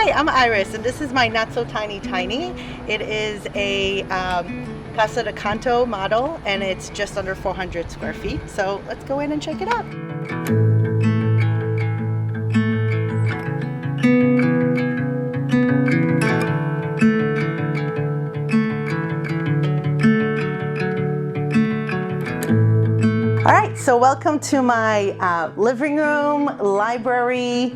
Hi, I'm Iris, and this is my not so tiny tiny. It is a Casa De Canto model, and it's just under 400 square feet. So let's go in and check it out. All right, so welcome to my living room, library,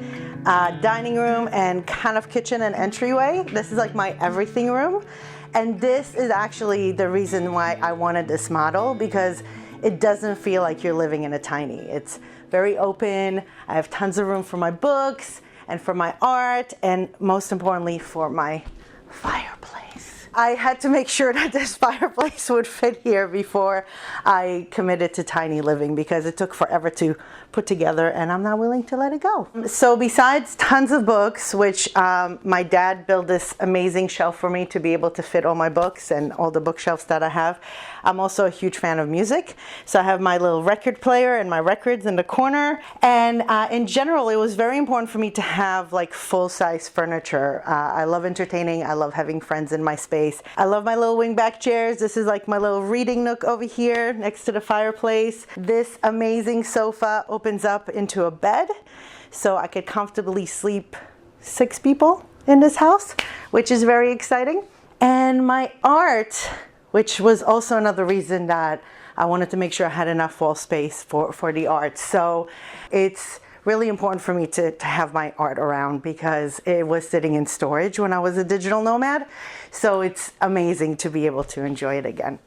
dining room, and kind of kitchen and entryway. This is like my everything room. And this is actually the reason why I wanted this model, because it doesn't feel like you're living in a tiny. It's very open. I have tons of room for my books and for my art, and most importantly for my fireplace. I had to make sure that this fireplace would fit here before I committed to tiny living, because it took forever to put together and I'm not willing to let it go. So besides tons of books, which my dad built this amazing shelf for me to be able to fit all my books and all the bookshelves that I have, I'm also a huge fan of music. So I have my little record player and my records in the corner. And in general, it was very important for me to have like full-size furniture. I love entertaining. I love having friends in my space. I love my little wingback chairs. This is like my little reading nook over here next to the fireplace. This amazing sofa opens up into a bed, so I could comfortably sleep 6 people in this house, which is very exciting. And my art, which was also another reason that I wanted to make sure I had enough wall space for the art. So it's really important for me to have my art around, because it was sitting in storage when I was a digital nomad. So it's amazing to be able to enjoy it again.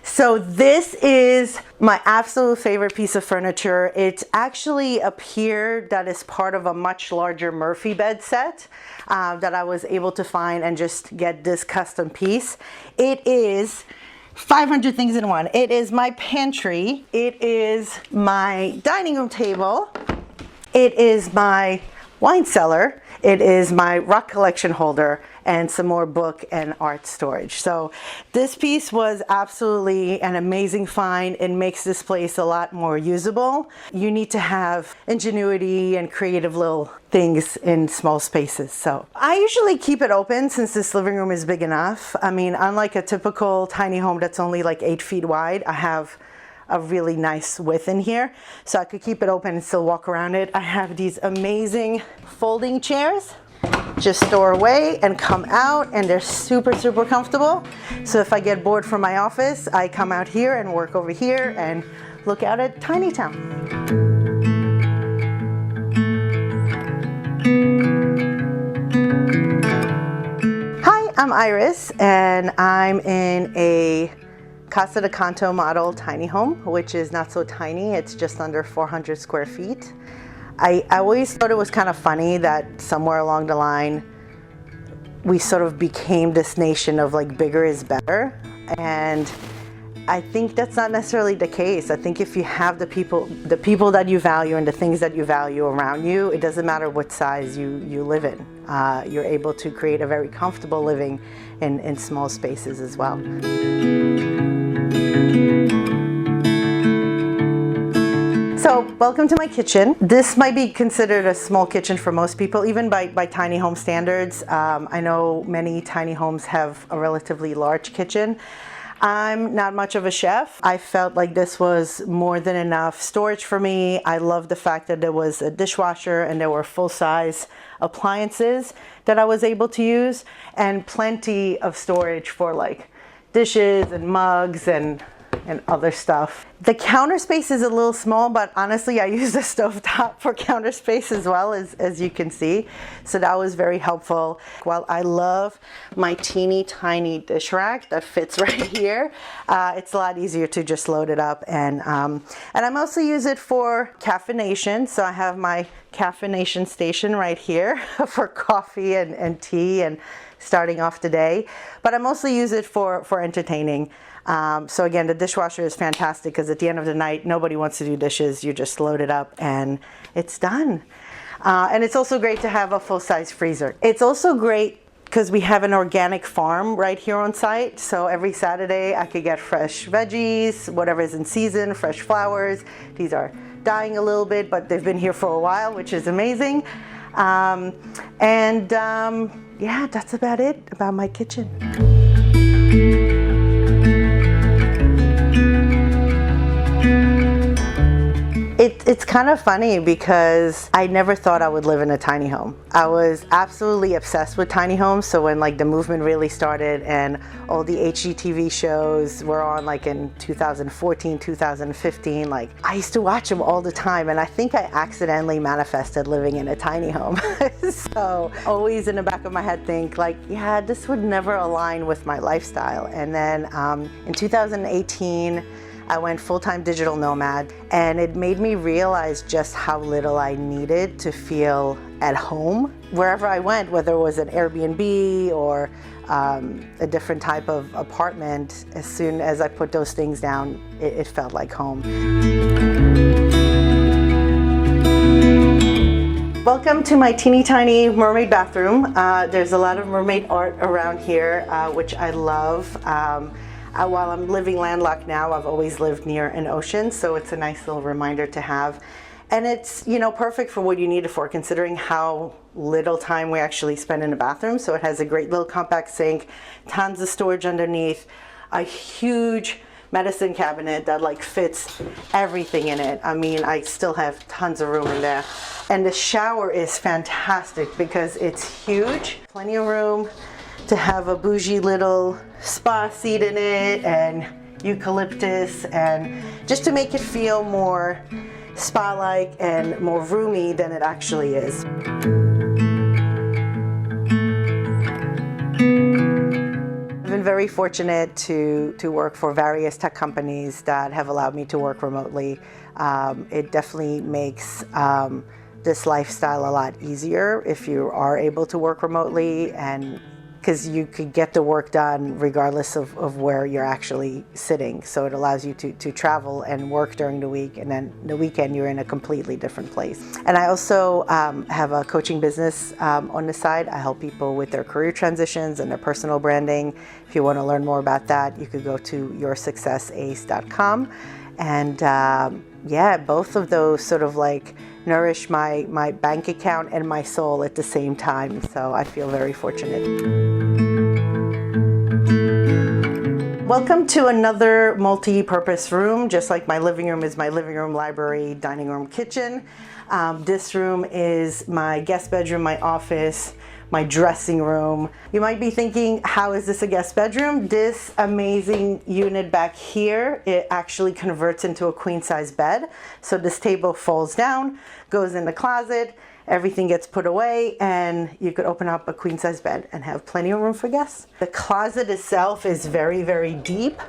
So this is my absolute favorite piece of furniture. It's actually a pier that is part of a much larger Murphy bed set that I was able to find and just get this custom piece. It is 500 things in one. It is my pantry. It is my dining room table. It is my wine cellar. It is my rock collection holder and some more book and art storage. So this piece was absolutely an amazing find. It makes this place a lot more usable. You need to have ingenuity and creative little things in small spaces. So I usually keep it open since this living room is big enough. I mean, unlike a typical tiny home that's only like 8 feet wide, I have a really nice width in here, so I could keep it open and still walk around it. I have these amazing folding chairs, just store away and come out, and they're super comfortable. So if I get bored from my office, I come out here and work over here and look out at Tiny Town. Hi, I'm Iris, and I'm in a Casa De Canto model tiny home, which is not so tiny. It's just under 400 square feet. I always thought it was kind of funny that somewhere along the line we sort of became this nation of like bigger is better, and I think that's not necessarily the case. I think if you have the people that you value and the things that you value around you, it doesn't matter what size you live in. You're able to create a very comfortable living in small spaces as well. So welcome to my kitchen. This might be considered a small kitchen for most people, even by tiny home standards. I know many tiny homes have a relatively large kitchen. I'm not much of a chef. I felt like this was more than enough storage for me. I love the fact that there was a dishwasher and there were full-size appliances that I was able to use, and plenty of storage for like dishes and mugs and other stuff. The counter space is a little small, but honestly I use the stovetop for counter space as well, as you can see. So that was very helpful. While I love my teeny tiny dish rack that fits right here, it's a lot easier to just load it up. And I mostly use it for caffeination. So I have my caffeination station right here for coffee and tea and starting off the day. But I mostly use it for entertaining. So again, the dishwasher is fantastic because at the end of the night, nobody wants to do dishes. You just load it up and it's done. And it's also great to have a full-size freezer. It's also great because we have an organic farm right here on site. So every Saturday I could get fresh veggies, whatever is in season, fresh flowers. These are dying a little bit, but they've been here for a while, which is amazing. Yeah, that's about it about my kitchen. It's kind of funny because I never thought I would live in a tiny home. I was absolutely obsessed with tiny homes. So when like the movement really started and all the HGTV shows were on like in 2014, 2015, like I used to watch them all the time. And I think I accidentally manifested living in a tiny home. So always in the back of my head think like, yeah, this would never align with my lifestyle. And then in 2018, I went full-time digital nomad, and it made me realize just how little I needed to feel at home wherever I went, whether it was an Airbnb or a different type of apartment. As soon as I put those things down, it felt like home. Welcome to my teeny tiny mermaid bathroom. There's a lot of mermaid art around here, which I love. While I'm living landlocked now, I've always lived near an ocean, so it's a nice little reminder to have. And it's, you know, perfect for what you need it for, considering how little time we actually spend in the bathroom. So it has a great little compact sink, tons of storage underneath, a huge medicine cabinet that like fits everything in it. I mean, I still have tons of room in there. And the shower is fantastic because it's huge, plenty of room to have a bougie little spa seat in it and eucalyptus, and just to make it feel more spa-like and more roomy than it actually is. I've been very fortunate to work for various tech companies that have allowed me to work remotely. It definitely makes this lifestyle a lot easier if you are able to work remotely, and because you could get the work done regardless of where you're actually sitting. So it allows you to travel and work during the week, and then the weekend you're in a completely different place. And I also have a coaching business on the side. I help people with their career transitions and their personal branding. If you want to learn more about that, you could go to yoursuccessace.com. And yeah, both of those sort of like nourish my bank account and my soul at the same time. So I feel very fortunate. Welcome to another multi-purpose room. Just like my living room is my living room, library, dining room, kitchen. This room is my guest bedroom, my office, my dressing room. You might be thinking, how is this a guest bedroom? This amazing unit back here, it actually converts into a queen size bed. So this table folds down, goes in the closet, everything gets put away, and you could open up a queen size bed and have plenty of room for guests. The closet itself is very, very deep.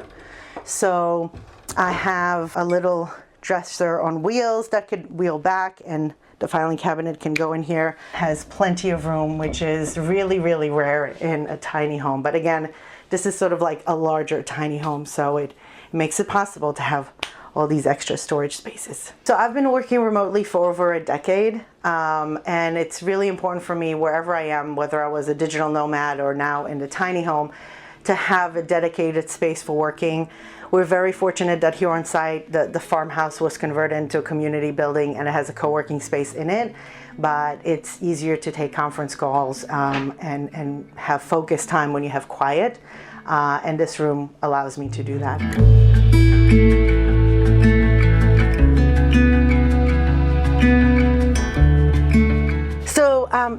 So I have a little dresser on wheels that could wheel back, and the filing cabinet can go in here. Has plenty of room, which is really, really rare in a tiny home. But again, this is sort of like a larger tiny home, so it makes it possible to have all these extra storage spaces. So I've been working remotely for over a decade, and it's really important for me wherever I am, whether I was a digital nomad or now in the tiny home, to have a dedicated space for working. We're very fortunate that here on site, the farmhouse was converted into a community building and it has a co-working space in it, but it's easier to take conference calls and have focus time when you have quiet, and this room allows me to do that.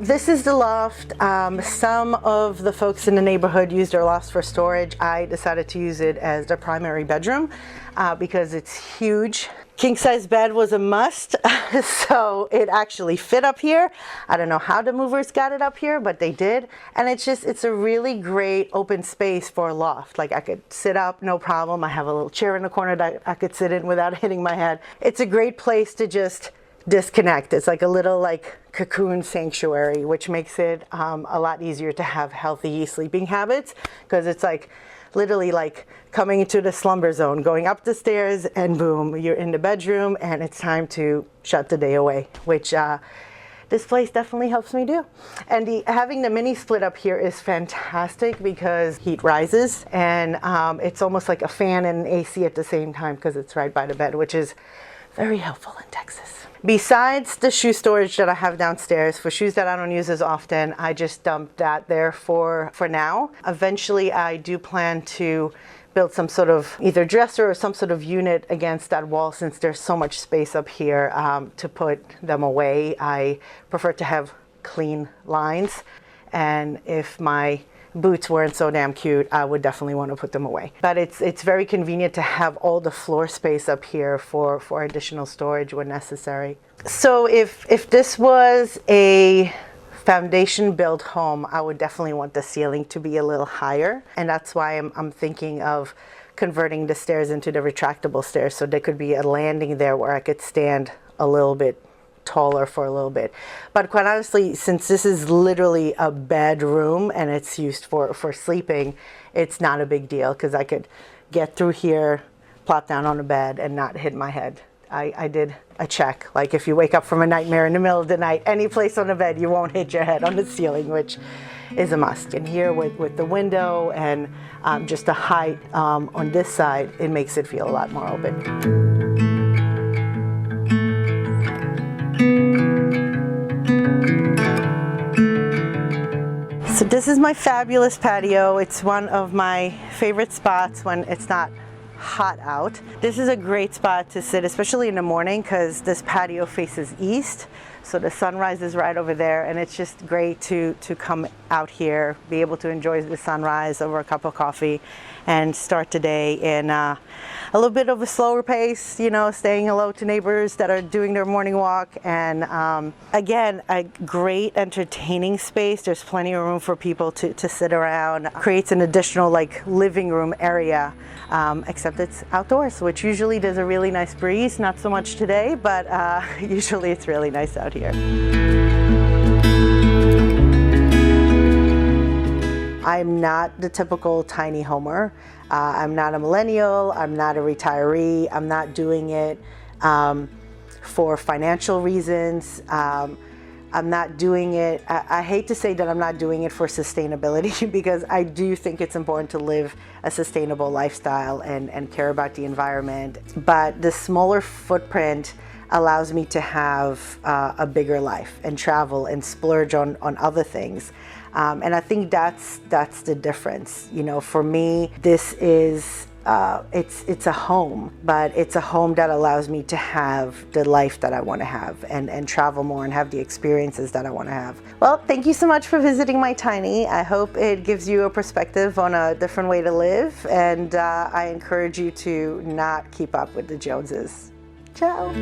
This is the loft. Some of the folks in the neighborhood use their lofts for storage. I decided to use it as the primary bedroom because it's huge. King size bed was a must, so it actually fit up here. I don't know how the movers got it up here, but they did. And it's a really great open space for a loft. Like I could sit up, no problem. I have a little chair in the corner that I could sit in without hitting my head. It's a great place to just disconnect. It's like a little like cocoon sanctuary, which makes it a lot easier to have healthy sleeping habits, because it's like literally like coming into the slumber zone, going up the stairs and boom, you're in the bedroom and it's time to shut the day away, which this place definitely helps me do. And having the mini split up here is fantastic because heat rises, and it's almost like a fan and an AC at the same time because it's right by the bed, which is Very helpful in Texas. Besides the shoe storage that I have downstairs, for shoes that I don't use as often, I just dump that there for now. Eventually, I do plan to build some sort of either dresser or some sort of unit against that wall, since there's so much space up here to put them away. I prefer to have clean lines, and if my boots weren't so damn cute, I would definitely want to put them away. But it's very convenient to have all the floor space up here for additional storage when necessary. So if this was a foundation built home, I would definitely want the ceiling to be a little higher, and that's why I'm thinking of converting the stairs into the retractable stairs, so there could be a landing there where I could stand a little bit taller for a little bit. But quite honestly, since this is literally a bedroom and it's used for sleeping, it's not a big deal, because I could get through here, plop down on the bed, and not hit my head. I did a check, like if you wake up from a nightmare in the middle of the night, any place on the bed, you won't hit your head on the ceiling, which is a must. And here with the window and just the height on this side, it makes it feel a lot more open. So this is my fabulous patio. It's one of my favorite spots when it's not hot out. This is a great spot to sit, especially in the morning, because this patio faces east. So the sunrise is right over there, and it's just great to come out here, be able to enjoy the sunrise over a cup of coffee, and start the day in a little bit of a slower pace, you know, saying hello to neighbors that are doing their morning walk. And again, a great entertaining space. There's plenty of room for people to sit around. Creates an additional like living room area, except it's outdoors, which usually there's a really nice breeze. Not so much today, but usually it's really nice out here. I'm not the typical tiny homer. I'm not a millennial. I'm not a retiree. I'm not doing it for financial reasons. I'm not doing it, I hate to say that I'm not doing it for sustainability, because I do think it's important to live a sustainable lifestyle and care about the environment. But the smaller footprint allows me to have a bigger life and travel and splurge on other things. And I think that's the difference. You know, for me, this is it's a home, but it's a home that allows me to have the life that I want to have and travel more and have the experiences that I want to have. Well, thank you so much for visiting my tiny. I hope it gives you a perspective on a different way to live, and I encourage you to not keep up with the Joneses. Ciao.